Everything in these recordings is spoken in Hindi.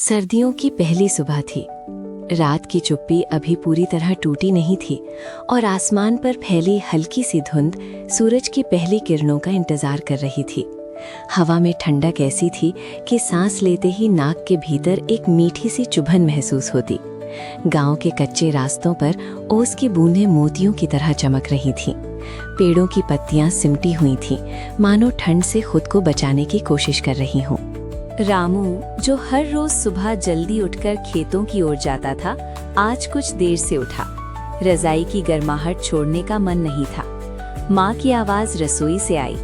सर्दियों की पहली सुबह थी। रात की चुप्पी अभी पूरी तरह टूटी नहीं थी और आसमान पर फैली हल्की सी धुंध सूरज की पहली किरणों का इंतजार कर रही थी। हवा में ठंडक ऐसी थी कि सांस लेते ही नाक के भीतर एक मीठी सी चुभन महसूस होती। गांव के कच्चे रास्तों पर ओस की बूंदें मोतियों की तरह चमक रही थीं। पेड़ों की पत्तियां सिमटी हुई थीं, मानो ठंड से खुद को बचाने की कोशिश कर रही हों। रामू, जो हर रोज सुबह जल्दी उठकर खेतों की ओर जाता था, आज कुछ देर से उठा। रजाई की गर्माहट छोड़ने का मन नहीं था। माँ की आवाज रसोई से आई,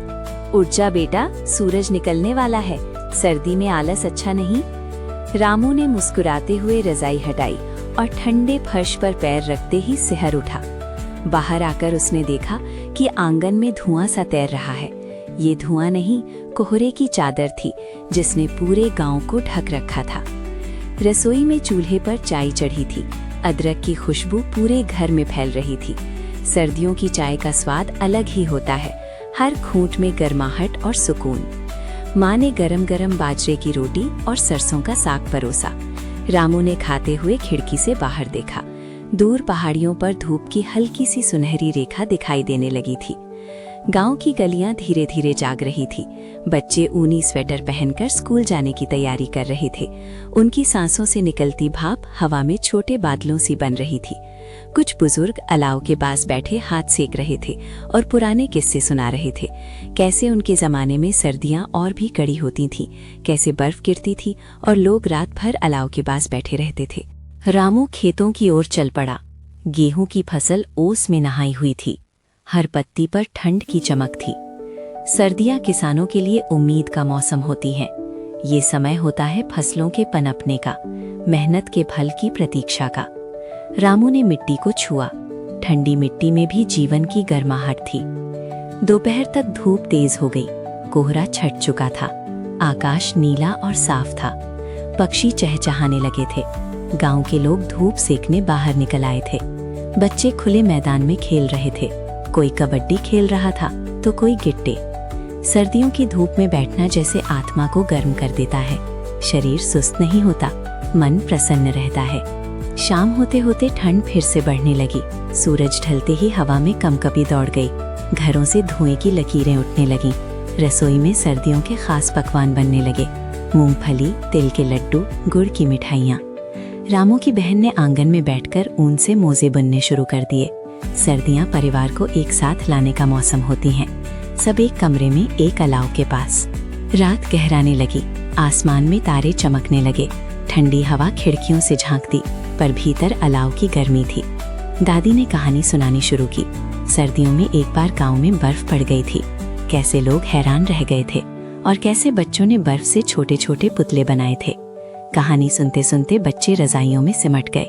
उठ जा बेटा, सूरज निकलने वाला है, सर्दी में आलस अच्छा नहीं। रामू ने मुस्कुराते हुए रजाई हटाई और ठंडे फर्श पर पैर रखते ही सिहर उठा। बाहर आकर उसने देखा कि आंगन में धुआं सा तैर रहा है। ये धुआं नहीं, कोहरे की चादर थी जिसने पूरे गांव को ढक रखा था। रसोई में चूल्हे पर चाय चढ़ी थी। अदरक की खुशबू पूरे घर में फैल रही थी। सर्दियों की चाय का स्वाद अलग ही होता है, हर खूंट में गर्माहट और सुकून। माँ ने गरम गरम बाजरे की रोटी और सरसों का साग परोसा। रामू ने खाते हुए खिड़की से बाहर देखा। दूर पहाड़ियों पर धूप की हल्की सी सुनहरी रेखा दिखाई देने लगी थी। गांव की गलियां धीरे धीरे जाग रही थी। बच्चे ऊनी स्वेटर पहनकर स्कूल जाने की तैयारी कर रहे थे। उनकी सांसों से निकलती भाप हवा में छोटे बादलों सी बन रही थी। कुछ बुजुर्ग अलाव के पास बैठे हाथ सेक रहे थे और पुराने किस्से सुना रहे थे। कैसे उनके जमाने में सर्दियां और भी कड़ी होती थीं, कैसे बर्फ गिरती थी और लोग रात भर अलाव के पास बैठे रहते थे। रामू खेतों की ओर चल पड़ा। गेहूं की फसल ओस में नहाई हुई थी। हर पत्ती पर ठंड की चमक थी। सर्दियां किसानों के लिए उम्मीद का मौसम होती हैं। ये समय होता है फसलों के पनपने का, मेहनत के फल की प्रतीक्षा का। रामू ने मिट्टी को छुआ। ठंडी मिट्टी में भी जीवन की गर्माहट थी। दोपहर तक धूप तेज हो गई। कोहरा छट चुका था। आकाश नीला और साफ था। पक्षी चहचहाने लगे थे। गांव के लोग धूप सेकने बाहर निकल आए थे। बच्चे खुले मैदान में खेल रहे थे। कोई कबड्डी खेल रहा था तो कोई गिट्टे। सर्दियों की धूप में बैठना जैसे आत्मा को गर्म कर देता है। शरीर सुस्त नहीं होता, मन प्रसन्न रहता है। शाम होते होते ठंड फिर से बढ़ने लगी। सूरज ढलते ही हवा में कंपकपी दौड़ गई। घरों से धुएं की लकीरें उठने लगीं। रसोई में सर्दियों के खास पकवान बनने लगे। मूंगफली, तिल के लड्डू, गुड़ की मिठाइयाँ। रामू की बहन ने आंगन में बैठकर ऊन से मोजे बुनने शुरू कर दिए। सर्दियां परिवार को एक साथ लाने का मौसम होती हैं। सब एक कमरे में एक अलाव के पास। रात गहराने लगी। आसमान में तारे चमकने लगे। ठंडी हवा खिड़कियों से झांकती, पर भीतर अलाव की गर्मी थी। दादी ने कहानी सुनानी शुरू की। सर्दियों में एक बार गांव में बर्फ पड़ गई थी। कैसे लोग हैरान रह गए थे और कैसे बच्चों ने बर्फ से छोटे छोटे पुतले बनाए थे। कहानी सुनते सुनते बच्चे रजाइयों में सिमट गए।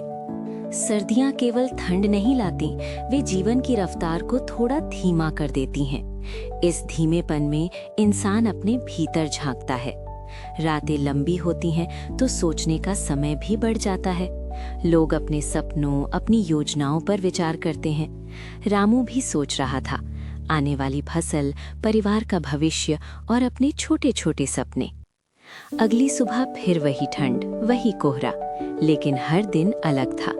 सर्दियां केवल ठंड नहीं लाती, वे जीवन की रफ्तार को थोड़ा धीमा कर देती हैं। इस धीमेपन में इंसान अपने भीतर झांकता है। रातें लंबी होती हैं तो सोचने का समय भी बढ़ जाता है। लोग अपने सपनों, अपनी योजनाओं पर विचार करते हैं। रामू भी सोच रहा था, आने वाली फसल, परिवार का भविष्य और अपने छोटे छोटे सपने। अगली सुबह फिर वही ठंड, वही कोहरा, लेकिन हर दिन अलग था।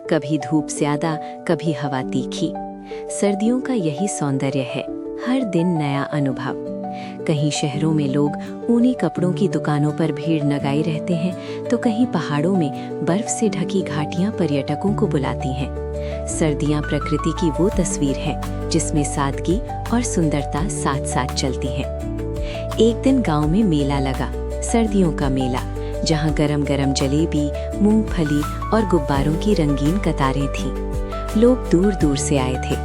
कभी धूप ज्यादा, कभी हवा तीखी। सर्दियों का यही सौंदर्य है, हर दिन नया अनुभव। कहीं शहरों में लोग ऊनी कपड़ों की दुकानों पर भीड़ लगाए रहते हैं, तो कहीं पहाड़ों में बर्फ से ढकी घाटियां पर्यटकों को बुलाती हैं। सर्दियां प्रकृति की वो तस्वीर है जिसमें सादगी और सुंदरता साथ साथ चलती है। एक दिन गांव में मेला लगा, सर्दियों का मेला, जहां गरम गरम जलेबी, मूंगफली और गुब्बारों की रंगीन कतारें थीं। लोग दूर दूर से आए थे।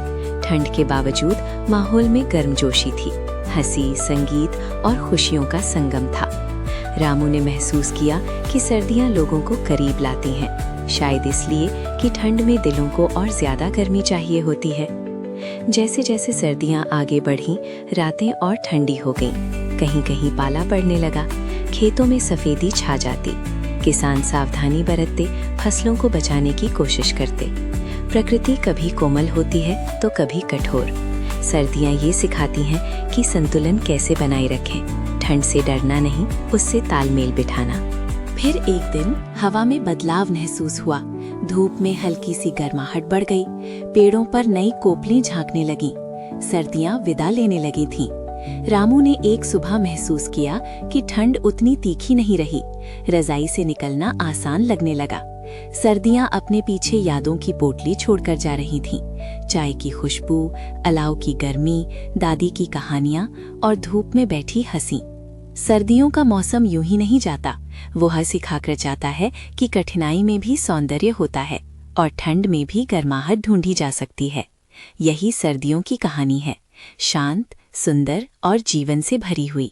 ठंड के बावजूद माहौल में गर्मजोशी थी। हंसी, संगीत और खुशियों का संगम था। रामू ने महसूस किया कि सर्दियां लोगों को करीब लाती हैं, शायद इसलिए कि ठंड में दिलों को और ज्यादा गर्मी चाहिए होती है। जैसे जैसे सर्दियां आगे बढ़ीं, रातें और ठंडी हो गईं। कहीं कहीं पाला पड़ने लगा। खेतों में सफेदी छा जाती। किसान सावधानी बरतते, फसलों को बचाने की कोशिश करते। प्रकृति कभी कोमल होती है तो कभी कठोर। सर्दियां ये सिखाती हैं कि संतुलन कैसे बनाए रखें। ठंड से डरना नहीं, उससे तालमेल बिठाना। फिर एक दिन हवा में बदलाव महसूस हुआ। धूप में हल्की सी गर्माहट बढ़ गई। पेड़ों पर नई कोपलें झांकने लगीं। सर्दियां विदा लेने लगी थीं। रामू ने एक सुबह महसूस किया कि ठंड उतनी तीखी नहीं रही। रजाई से निकलना आसान लगने लगा। सर्दियां अपने पीछे यादों की पोटली छोड़कर जा रही थीं। चाय की खुशबू, अलाव की गर्मी, दादी की कहानियां और धूप में बैठी हंसी। सर्दियों का मौसम यूं ही नहीं जाता। वो हंस सिखाकर जाता है कि कठिनाई में भी सौंदर्य होता है और ठंड में भी गर्माहट ढूंढी जा सकती है। यही सर्दियों की कहानी है, शांत, सुंदर और जीवन से भरी हुई।